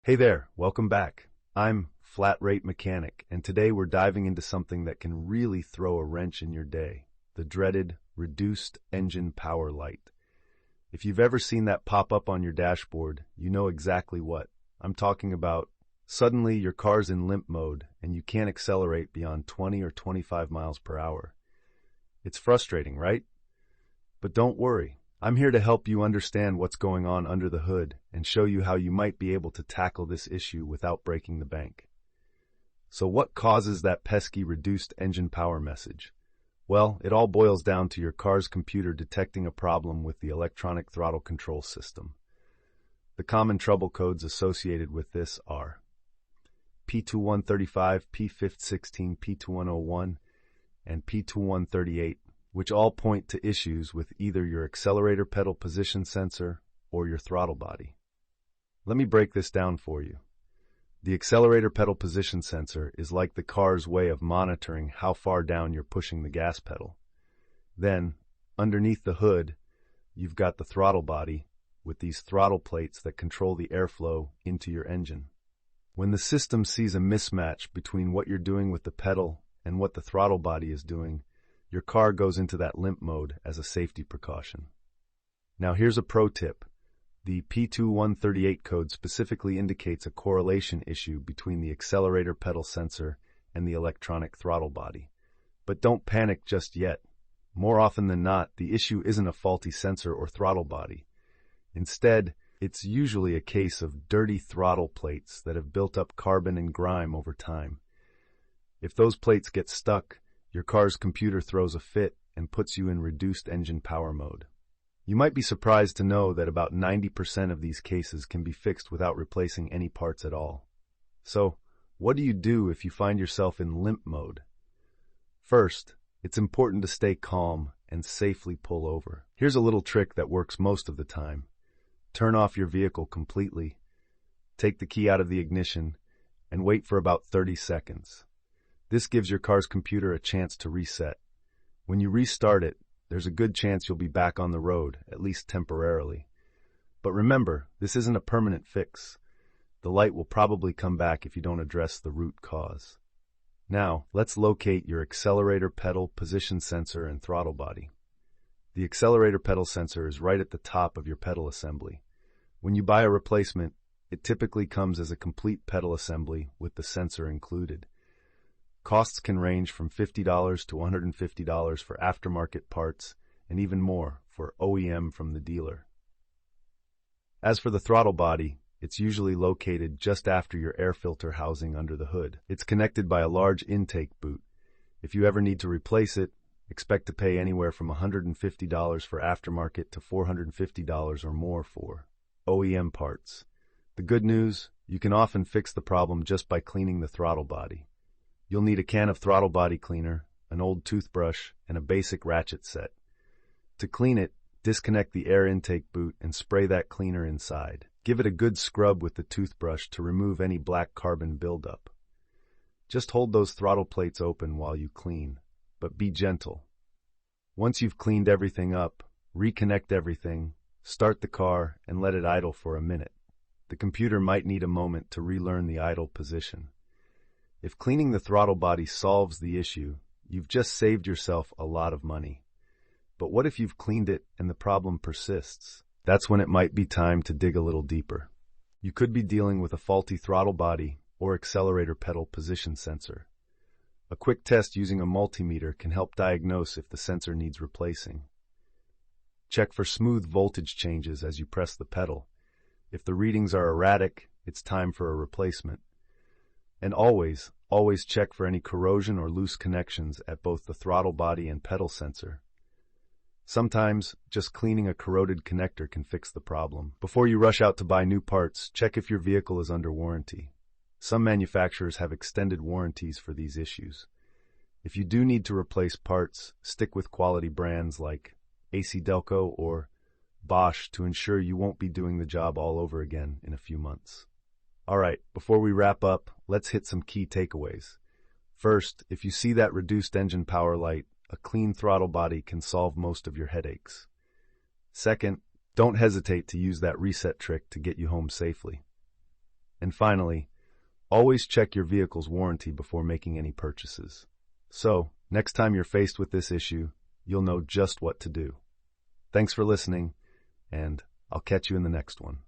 Hey there, welcome back. I'm Flat Rate Mechanic, and today we're diving into something that can really throw a wrench in your day, the dreaded reduced engine power light. If you've ever seen that pop up on your dashboard, you know exactly what I'm talking about. Suddenly, your car's in limp mode, and you can't accelerate beyond 20 or 25 miles per hour. It's frustrating, right? But don't worry. I'm here to help you understand what's going on under the hood and show you how you might be able to tackle this issue without breaking the bank. So what causes that pesky reduced engine power message? Well, it all boils down to your car's computer detecting a problem with the electronic throttle control system. The common trouble codes associated with this are P2135, P1516, P2101, and P2138, which all point to issues with either your accelerator pedal position sensor or your throttle body. Let me break this down for you. The accelerator pedal position sensor is like the car's way of monitoring how far down you're pushing the gas pedal. Then, underneath the hood, you've got the throttle body with these throttle plates that control the airflow into your engine. When the system sees a mismatch between what you're doing with the pedal and what the throttle body is doing, your car goes into that limp mode as a safety precaution. Now here's a pro tip. The P2138 code specifically indicates a correlation issue between the accelerator pedal sensor and the electronic throttle body. But don't panic just yet. More often than not, the issue isn't a faulty sensor or throttle body. Instead, it's usually a case of dirty throttle plates that have built up carbon and grime over time. If those plates get stuck, your car's computer throws a fit and puts you in reduced engine power mode. You might be surprised to know that about 90% of these cases can be fixed without replacing any parts at all. So, what do you do if you find yourself in limp mode? First, it's important to stay calm and safely pull over. Here's a little trick that works most of the time. Turn off your vehicle completely, take the key out of the ignition, and wait for about 30 seconds. This gives your car's computer a chance to reset. When you restart it, there's a good chance you'll be back on the road, at least temporarily. But remember, this isn't a permanent fix. The light will probably come back if you don't address the root cause. Now, let's locate your accelerator pedal, position sensor, and throttle body. The accelerator pedal sensor is right at the top of your pedal assembly. When you buy a replacement, it typically comes as a complete pedal assembly with the sensor included. Costs can range from $50 to $150 for aftermarket parts and even more for OEM from the dealer. As for the throttle body, it's usually located just after your air filter housing under the hood. It's connected by a large intake boot. If you ever need to replace it, expect to pay anywhere from $150 for aftermarket to $450 or more for OEM parts. The good news, you can often fix the problem just by cleaning the throttle body. You'll need a can of throttle body cleaner, an old toothbrush, and a basic ratchet set. To clean it, disconnect the air intake boot and spray that cleaner inside. Give it a good scrub with the toothbrush to remove any black carbon buildup. Just hold those throttle plates open while you clean, but be gentle. Once you've cleaned everything up, reconnect everything, start the car, and let it idle for a minute. The computer might need a moment to relearn the idle position. If cleaning the throttle body solves the issue, you've just saved yourself a lot of money. But what if you've cleaned it and the problem persists? That's when it might be time to dig a little deeper. You could be dealing with a faulty throttle body or accelerator pedal position sensor. A quick test using a multimeter can help diagnose if the sensor needs replacing. Check for smooth voltage changes as you press the pedal. If the readings are erratic, it's time for a replacement. And always check for any corrosion or loose connections at both the throttle body and pedal sensor. Sometimes, just cleaning a corroded connector can fix the problem. Before you rush out to buy new parts, check if your vehicle is under warranty. Some manufacturers have extended warranties for these issues. If you do need to replace parts, stick with quality brands like AC Delco or Bosch to ensure you won't be doing the job all over again in a few months. Alright, before we wrap up, let's hit some key takeaways. First, if you see that reduced engine power light, a clean throttle body can solve most of your headaches. Second, don't hesitate to use that reset trick to get you home safely. And finally, always check your vehicle's warranty before making any purchases. So, next time you're faced with this issue, you'll know just what to do. Thanks for listening, and I'll catch you in the next one.